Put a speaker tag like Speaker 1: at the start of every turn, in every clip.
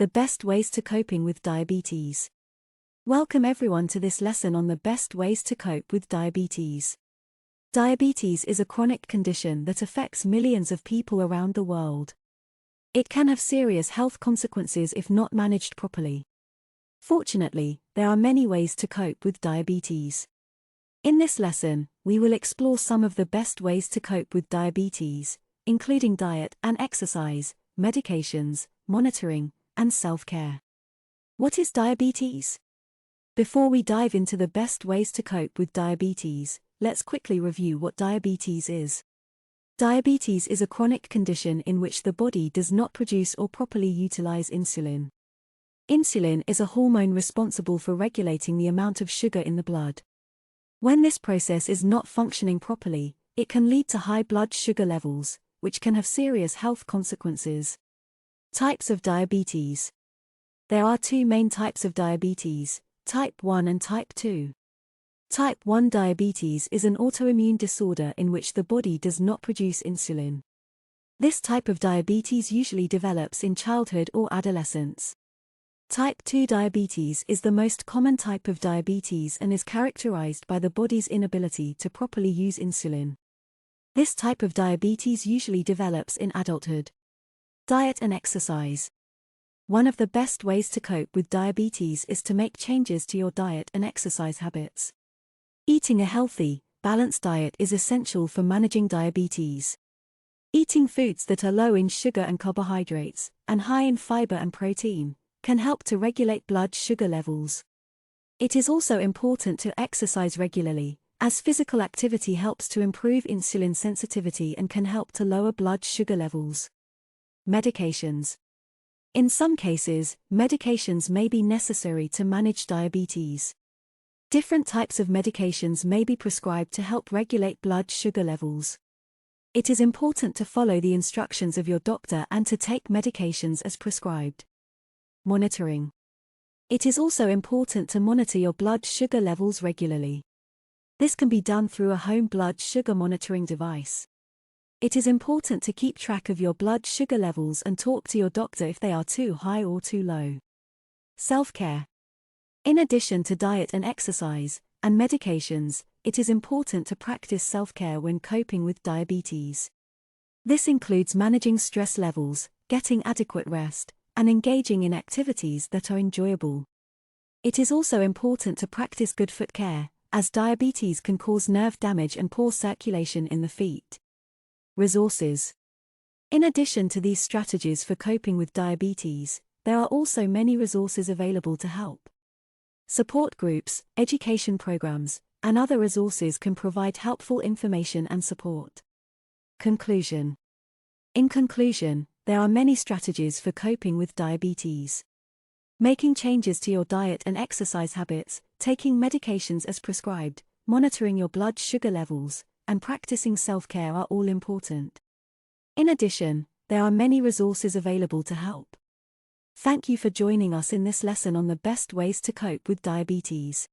Speaker 1: The best ways to coping with diabetes. Welcome everyone to this lesson on the best ways to cope with diabetes. Diabetes is a chronic condition that affects millions of people around the world. It can have serious health consequences if not managed properly. Fortunately, there are many ways to cope with diabetes. In this lesson, we will explore some of the best ways to cope with diabetes, including diet and exercise, medications, monitoring, and self-care. What is diabetes? Before we dive into the best ways to cope with diabetes, let's quickly review what diabetes is. Diabetes is a chronic condition in which the body does not produce or properly utilize insulin. Insulin is a hormone responsible for regulating the amount of sugar in the blood. When this process is not functioning properly, it can lead to high blood sugar levels, which can have serious health consequences. Types of diabetes. There are two main types of diabetes, type 1 and type 2. Type 1 diabetes is an autoimmune disorder in which the body does not produce insulin. This type of diabetes usually develops in childhood or adolescence. Type 2 diabetes is the most common type of diabetes and is characterized by the body's inability to properly use insulin. This type of diabetes usually develops in adulthood. Diet and exercise. One of the best ways to cope with diabetes is to make changes to your diet and exercise habits. Eating a healthy, balanced diet is essential for managing diabetes. Eating foods that are low in sugar and carbohydrates, and high in fiber and protein, can help to regulate blood sugar levels. It is also important to exercise regularly, as physical activity helps to improve insulin sensitivity and can help to lower blood sugar levels. Medications. In some cases, medications may be necessary to manage diabetes. Different types of medications may be prescribed to help regulate blood sugar levels. It is important to follow the instructions of your doctor and to take medications as prescribed. Monitoring. It is also important to monitor your blood sugar levels regularly. This can be done through a home blood sugar monitoring device. It is important to keep track of your blood sugar levels and talk to your doctor if they are too high or too low. Self-care. In addition to diet and exercise, and medications, it is important to practice self-care when coping with diabetes. This includes managing stress levels, getting adequate rest, and engaging in activities that are enjoyable. It is also important to practice good foot care, as diabetes can cause nerve damage and poor circulation in the feet. Resources. In addition to these strategies for coping with diabetes, there are also many resources available to help. Support groups, education programs, and other resources can provide helpful information and support. Conclusion. In conclusion, there are many strategies for coping with diabetes. Making changes to your diet and exercise habits, taking medications as prescribed, monitoring your blood sugar levels, and practicing self-care are all important. In addition, there are many resources available to help. Thank you for joining us in this lesson on the best ways to cope with diabetes.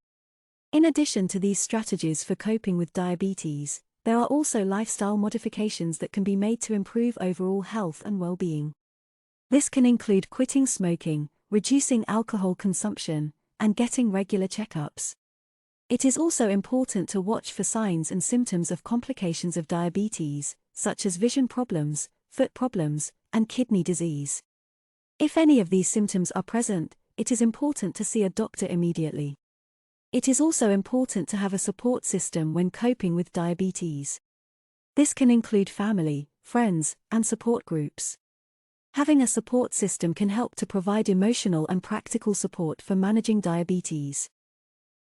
Speaker 1: In addition to these strategies for coping with diabetes, there are also lifestyle modifications that can be made to improve overall health and well-being. This can include quitting smoking, reducing alcohol consumption, and getting regular checkups. It is also important to watch for signs and symptoms of complications of diabetes, such as vision problems, foot problems, and kidney disease. If any of these symptoms are present, it is important to see a doctor immediately. It is also important to have a support system when coping with diabetes. This can include family, friends, and support groups. Having a support system can help to provide emotional and practical support for managing diabetes.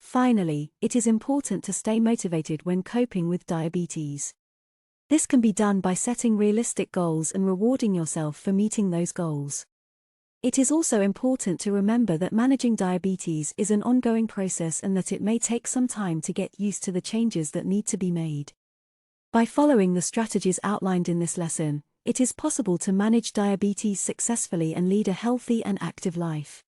Speaker 1: Finally, it is important to stay motivated when coping with diabetes. This can be done by setting realistic goals and rewarding yourself for meeting those goals. It is also important to remember that managing diabetes is an ongoing process and that it may take some time to get used to the changes that need to be made. By following the strategies outlined in this lesson, it is possible to manage diabetes successfully and lead a healthy and active life.